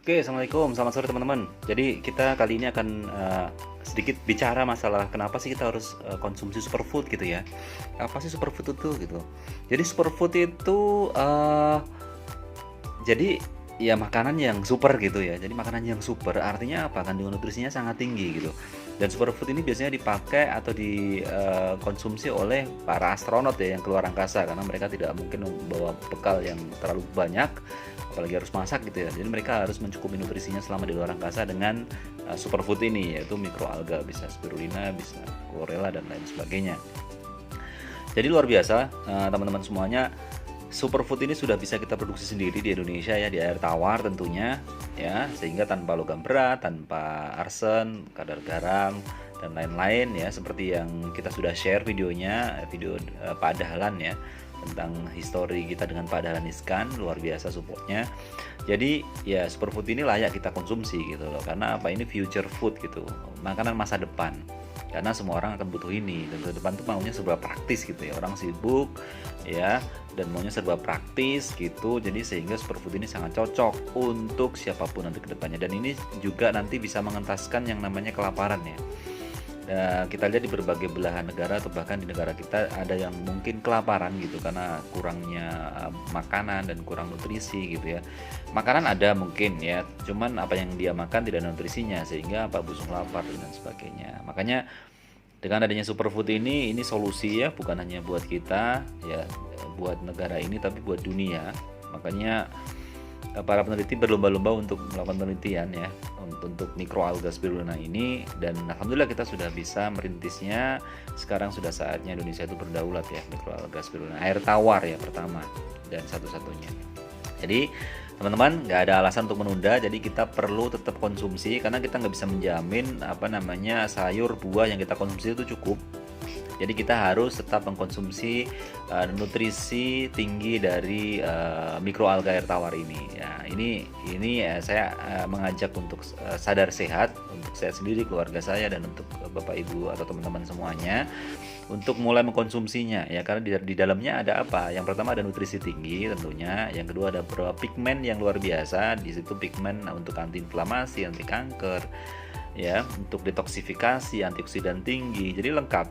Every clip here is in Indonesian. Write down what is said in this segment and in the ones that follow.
Oke, assalamualaikum, selamat sore teman-teman. Jadi kita kali ini akan sedikit bicara masalah kenapa sih kita harus konsumsi superfood gitu ya. Apa sih superfood itu gitu? Jadi superfood itu jadi ya makanan yang super gitu ya. Jadi makanan yang super artinya apa? Kandungan nutrisinya sangat tinggi gitu. Dan superfood ini biasanya dipakai atau dikonsumsi oleh para astronot ya yang keluar angkasa karena mereka tidak mungkin membawa bekal yang terlalu banyak, apalagi harus masak gitu ya. Jadi mereka harus mencukupi nutrisinya selama di luar angkasa dengan superfood ini, yaitu mikroalga, bisa spirulina, bisa chlorella dan lain sebagainya. Jadi luar biasa teman-teman semuanya. Superfood ini sudah bisa kita produksi sendiri di Indonesia ya, di air tawar tentunya ya, sehingga tanpa logam berat, tanpa arsen, kadar garam dan lain-lain ya, seperti yang kita sudah share videonya, video Pak Dahlan ya, tentang histori kita dengan Pak Dahlan Iskan, luar biasa supportnya. Jadi ya superfood ini layak kita konsumsi gitu loh, karena apa, ini future food gitu, makanan masa depan. Karena semua orang akan butuh ini, dan ke depan tuh maunya serba praktis gitu ya, orang sibuk ya, dan maunya serba praktis gitu. Jadi sehingga superfood ini sangat cocok untuk siapapun nanti ke depannya, dan ini juga nanti bisa mengentaskan yang namanya kelaparan ya. Kita lihat di berbagai belahan negara atau bahkan di negara kita ada yang mungkin kelaparan gitu karena kurangnya makanan dan kurang nutrisi gitu ya. Makanan ada mungkin ya, cuman apa yang dia makan tidak ada nutrisinya, sehingga apa, busung lapar dan sebagainya. Makanya dengan adanya superfood ini solusi ya, bukan hanya buat kita ya, buat negara ini, tapi buat dunia. Makanya para peneliti berlomba-lomba untuk melakukan penelitian ya untuk mikroalga spirulina ini, dan alhamdulillah kita sudah bisa merintisnya. Sekarang sudah saatnya Indonesia itu berdaulat ya, mikroalga spirulina air tawar ya, pertama dan satu-satunya. Jadi teman-teman, nggak ada alasan untuk menunda. Jadi kita perlu tetap konsumsi, karena kita nggak bisa menjamin sayur buah yang kita konsumsi itu cukup. Jadi kita harus tetap mengkonsumsi nutrisi tinggi dari mikroalga air tawar ini. Ya, ini saya mengajak untuk sadar sehat, untuk saya sendiri, keluarga saya, dan untuk Bapak Ibu atau teman-teman semuanya untuk mulai mengkonsumsinya ya, karena di dalamnya ada apa? Yang pertama ada nutrisi tinggi tentunya, yang kedua ada beberapa pigmen yang luar biasa. Di situ pigmen untuk antiinflamasi, anti kanker ya, untuk detoksifikasi, antioksidan tinggi. Jadi lengkap,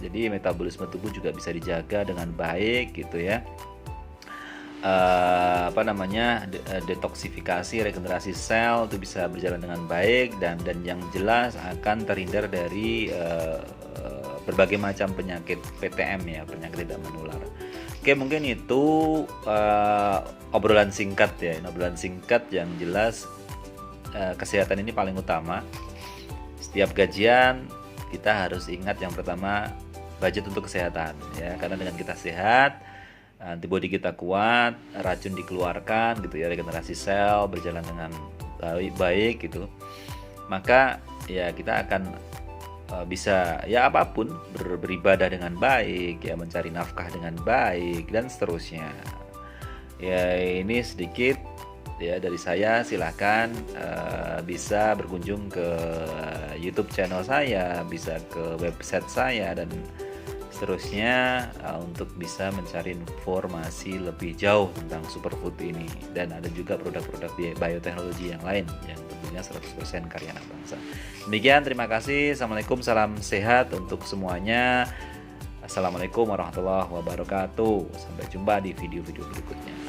jadi metabolisme tubuh juga bisa dijaga dengan baik gitu ya. Detoksifikasi, regenerasi sel itu bisa berjalan dengan baik, dan yang jelas akan terhindar dari berbagai macam penyakit PTM ya, penyakit tidak menular. Oke, mungkin itu obrolan singkat yang jelas kesehatan ini paling utama. Setiap gajian kita harus ingat yang pertama, budget untuk kesehatan ya, karena dengan kita sehat, antibodi kita kuat, racun dikeluarkan gitu ya, regenerasi sel berjalan dengan baik gitu, maka ya kita akan bisa ya apapun, beribadah dengan baik ya, mencari nafkah dengan baik dan seterusnya. Ya, ini sedikit ya dari saya. Silahkan bisa berkunjung ke YouTube channel saya, bisa ke website saya dan seterusnya untuk bisa mencari informasi lebih jauh tentang superfood ini. Dan ada juga produk-produk bioteknologi yang lain yang tentunya 100% karya anak bangsa. Demikian, terima kasih. Assalamualaikum, salam sehat untuk semuanya. Assalamualaikum warahmatullahi wabarakatuh. Sampai jumpa di video-video berikutnya.